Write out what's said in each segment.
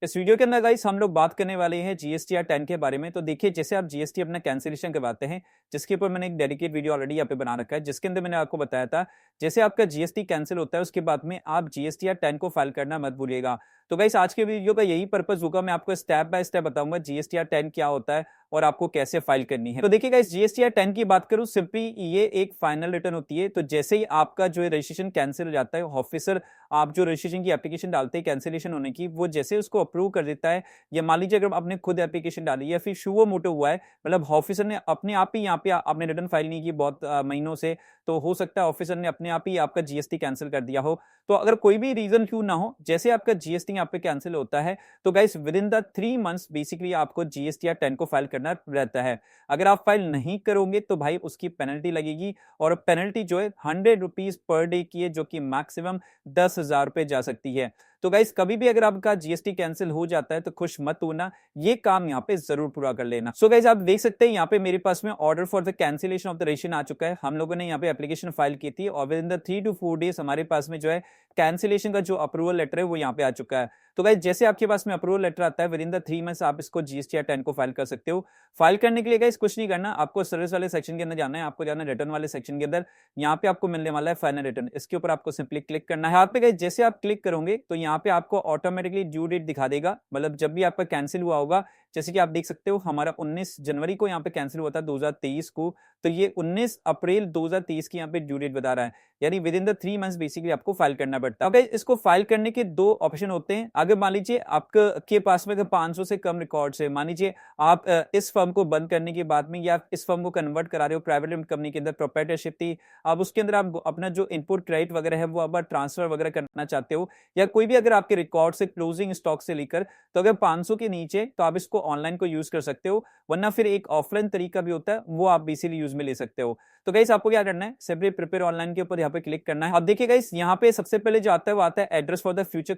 इस वीडियो के अंदर गाइस हम लोग बात करने वाले हैं जीएसटीआर 10 के बारे में। तो देखिए, जैसे आप जीएसटी अपना कैंसिलेशन करवाते हैं, जिसके ऊपर मैंने एक डेडिकेट वीडियो ऑलरेडी यहाँ पे बना रखा है, जिसके अंदर मैंने आपको बताया था जैसे आपका जीएसटी कैंसिल होता है उसके बाद में आप जीएसटीआर 10 को फाइल करना मत भूलिएगा। तो गाइस आज के वीडियो का यही पर्पस होगा, मैं आपको स्टेप बाय स्टेप बताऊंगा जीएसटीआर 10 क्या होता है और आपको कैसे फाइल करनी है। तो देखिए गाइस, जीएसटीआर 10 की बात करूं, सिंपली ये एक फाइनल रिटर्न होती है। तो जैसे ही आपका जो है रजिस्ट्रेशन कैंसिल हो जाता है, ऑफिसर आप जो रजिस्ट्रेशन की एप्लीकेशन डालते हैं कैंसिलेशन होने की, वो जैसे उसको अप्रूव कर देता है, या मान लीजिए अगर आपने खुद एप्लीकेशन डाली या फिर शुवो मोटो हुआ है, मतलब ऑफिसर ने अपने आप ही यहाँ पे आपने रिटर्न फाइल नहीं की बहुत महीनों से, तो हो सकता है ऑफिसर ने अपने आप ही आपका जीएसटी कैंसिल कर दिया हो। तो अगर कोई भी रीजन क्यों ना हो, जैसे आपका जीएसटी यहाँ पे कैंसिल होता है, तो guys with in the 3 months basically आपको जीएसटीआर 10 को फाइल करना रहता है। अगर आप फाइल नहीं करोगे तो भाई उसकी पेनल्टी लगेगी, और पेनल्टी जो है 100 रुपीज पर डे की है, जो कि मैक्सिमम 10,000 रुपए जा सकती है। तो गाइस कभी भी अगर आपका जीएसटी कैंसिल हो जाता है तो खुश मत होना, ये काम यहाँ पे जरूर पूरा कर लेना। सो गाइस आप देख सकते हैं यहाँ पे मेरे पास में order for the cancellation of the registration आ चुका है। हम लोगों ने यहाँ पे एप्लीकेशन फाइल की थी और with in the 3 to 4 days हमारे पास में जो है कैंसिलेशन का जो अप्रूवल लेटर है वो यहाँ पे आ चुका है। तो गाइस जैसे आपके पास में अप्रूवल लेटर आता है, विद इन द 3 मंथ्स आप इसको जीएसटीआर 10 को फाइल कर सकते हो। फाइल करने के लिए गाइस कुछ नहीं करना, आपको सर्विस वाले सेक्शन के अंदर जाना है, आपको जाना है रिटर्न वाले सेक्शन के अंदर। यहाँ पे आपको मिलने वाला है फाइनल रिटर्न, इसके ऊपर आपको सिंपली क्लिक करना है। यहाँ पे गाइस जैसे आप क्लिक करोगे तो यहाँ पे आपको ऑटोमेटिकली ड्यू डेट दिखा देगा, मतलब जब भी आपका कैंसिल हुआ होगा। जैसे कि आप देख सकते हो हमारा 19 जनवरी को यहाँ पे कैंसिल हुआ था 2023 को, तो ये 19 अप्रैल 2023 की यहाँ पे ड्यू डेट बता रहा है, यानी with in the 3 months basically आपको फाइल करना पड़ता है। okay, इसको फाइल करने के 2 ऑप्शन होते हैं। अगर मान लीजिए आपके पास में 500 से कम रिकॉर्ड्स है, मान लीजिए आप इस फर्म को बंद करने के बाद में या इस फर्म को कन्वर्ट करा रहे हो प्राइवेट लिमिटेड कंपनी के अंदर, प्रोप्राइटरशिप थी, अब उसके अंदर आप अपना जो इनपुट क्रेडिट वगैरह है वो अब ट्रांसफर वगैरह करना चाहते हो, या कोई भी अगर आपके रिकॉर्ड से क्लोजिंग स्टॉक से लेकर, तो अगर 500 के नीचे तो आप इसको ऑनलाइन को यूज कर सकते हो, वरना फिर एक ऑफलाइन तरीका भी होता है वो आप बेसिकली यूज में ले सकते हो। तो गाइस आपको क्या करना है, सिंपली प्रिपेयर ऑनलाइन के ऊपर यहाँ पे क्लिक करना है। अब देखिए गाइस यहाँ पे सबसे पहले जो आता है वो आता है address for the future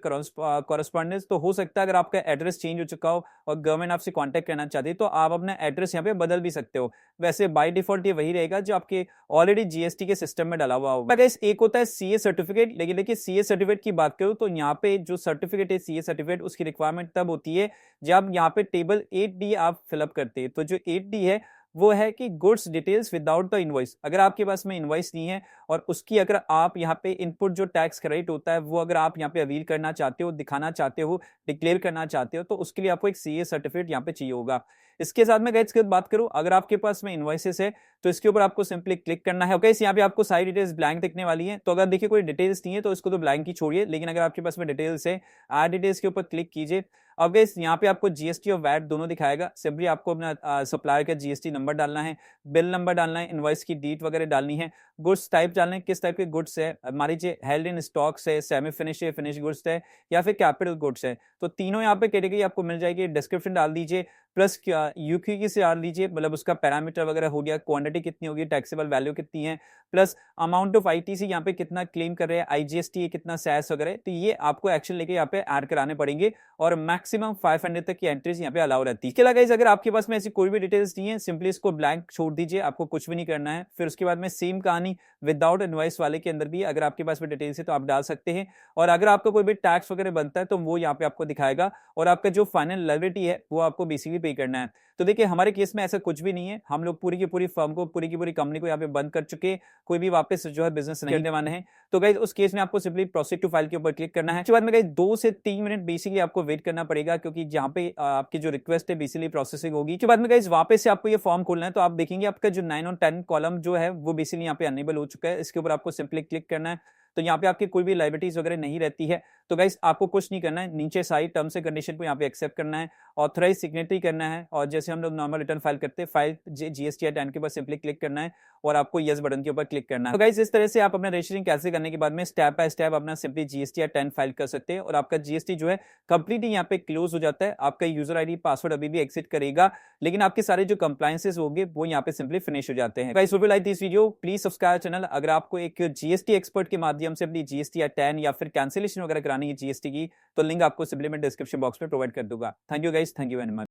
correspondence. तो हो सकता है अगर आपका एड्रेस चेंज हो चुका हो और गवर्नमेंट आपसे कांटेक्ट करना चाहती है तो आप अपना एड्रेस यहाँ पे बदल भी सकते हो। वैसे बाय डिफॉल्ट ये वही रहेगा जो आपके ऑलरेडी जीएसटी के सिस्टम में डाला हुआ होगा। गाइस एक होता है सीए सर्टिफिकेट, लेकिन देखिए सीए सर्टिफिकेट की बात करूं तो यहाँ पे जो सर्टिफिकेट है सीए सर्टिफिकेट, उसकी रिक्वायरमेंट तब होती है जब यहाँ पे टेबल 8D आप फिलअप करते हैं। तो जो 8D है वो है कि goods details without the invoice. अगर आपके पास में इनवॉइस नहीं है और उसकी अगर आप यहाँ पे इनपुट जो टैक्स क्रेडिट होता है वो अगर आप यहाँ पे अवील करना चाहते हो, दिखाना चाहते हो, डिक्लेयर करना चाहते हो, तो उसके लिए आपको एक सीए सर्टिफिकेट यहाँ पे चाहिए होगा। इसके साथ में गाइस बात करूं, अगर आपके पास में इनवॉइसेस है तो इसके ऊपर आपको सिंपली क्लिक करना है। ओके, यहाँ पे आपको सारी डिटेल्स ब्लैंक दिखने वाली है। तो अगर देखिए कोई डिटेल्स नहीं है तो इसको तो ब्लैंक ही छोड़िए, लेकिन अगर आपके पास में डिटेल्स है, ऐड डिटेल्स के ऊपर क्लिक कीजिए। अब गाइस यहाँ पे आपको जीएसटी और वैट दोनों दिखाएगा। सिंपली आपको अपना सप्लायर का जीएसटी नंबर डालना है, बिल नंबर डालना है, इनवॉइस की डेट वगैरह डालनी है, गुड्स टाइप डालना है, किस टाइप के गुड्स है, मान लीजिए हेल्ड इन स्टॉक्स है, सेमी फिनिश है, फिनिश गुड्स है, या फिर कैपिटल गुड्स है। तो तीनों यहाँ पे कैटेगरी आपको मिल जाएगी। डिस्क्रिप्शन डाल दीजिए, प्लस यूक्यू से डाल दीजिए, मतलब उसका पैरामीटर वगैरह हो गया, क्वांटिटी कितनी होगी, टैक्सेबल वैल्यू कितनी है, प्लस अमाउंट ऑफ आईटीसी यहाँ पे कितना क्लेम कर रहे हैं, आईजीएसटी कितना सैस वगैरह, तो ये आपको एक्शन लेके यहाँ पे ऐड कराने पड़ेंगे, और मैक्सिमम 500 तक की एंट्रीज यहाँ पे अलाउ रहती है। इसके अलावा गाइस अगर आपके पास में ऐसी कोई भी डिटेल्स नहीं है, सिंपली इसको ब्लैंक छोड़ दीजिए, आपको कुछ भी नहीं करना है। फिर उसके बाद में सेम कहानी विदाउट इनवॉइस वाले के अंदर भी अगर आपके पास में डिटेल्स है तो आप डाल सकते हैं, और अगर आपका कोई भी टैक्स वगैरह बनता है तो वो यहाँ पे आपको दिखाएगा, और आपका जो फाइनल लायबिलिटी है वो आपको बेसिकली पे करना है। तो देखिए हमारे केस में ऐसा कुछ भी नहीं है, हम लोग पूरी की पूरी फर्म को, पूरी की पूरी कंपनी को यहाँ पे बंद कर चुके, कोई भी वापस जो है बिजनेस नहीं करने वाले हैं। तो गाइस उस केस में आपको सिंपली प्रोसीड टू फाइल के ऊपर क्लिक करना है। उसके बाद में गाइस 2 से 3 मिनट बेसिकली आपको वेट करना पड़ेगा, क्योंकि जहाँ पे आपकी जो रिक्वेस्ट है बेसिकली प्रोसेसिंग होगी। उसके बाद में गाइस वापस से आपको ये फॉर्म खोलना है, तो आप देखेंगे आपका जो 9 और 10 कॉलम जो है वो बेसिकली यहाँ पे अनेबल हो चुका है। इसके ऊपर आपको सिंपली क्लिक करना है, तो यहाँ पे आपकी कोई भी लायबिलिटीज वगैरह नहीं रहती है। तो गाइस आपको कुछ नहीं करना है, नीचे सारी टर्म्स एंड कंडीशन को यहाँ पे एक्सेप्ट करना है, ऑथराइज सिग्नेटरी करना है, और जैसे हम लोग नॉर्मल रिटर्न फाइल करते हैं, फाइल जीएसटीआर 10 के ऊपर सिंपली क्लिक करना है और आपको यस बटन के ऊपर क्लिक करना है। तो गाइस इस तरह से आप अपना रजिस्ट्रेशन कैसे करने के बाद में स्टेप बाय स्टेप अपना सिंपली जीएसटीआर 10 फाइल कर सकते हैं, और आपका जीएसटी जो है कंप्लीटली यहाँ पे क्लोज हो जाता है। आपका यूजर आईडी पासवर्ड अभी भी एग्जिट करेगा, लेकिन आपके सारे जो कंप्लायंसेस होंगे वो यहाँ पे सिंपली फिनिश हो जाते हैं। Guys, like this video, please subscribe channel. अगर आपको एक जीएसटी एक्सपर्ट के माध्यम से अपनी जीएसटीआर 10 या फिर कैंसिलेशन वगैरह करानी है जीएसटी की, तो लिंक आपको सिंपली मैं डिस्क्रिप्शन बॉक्स में प्रोवाइड कर दूंगा। Thank you guys, thank you very much.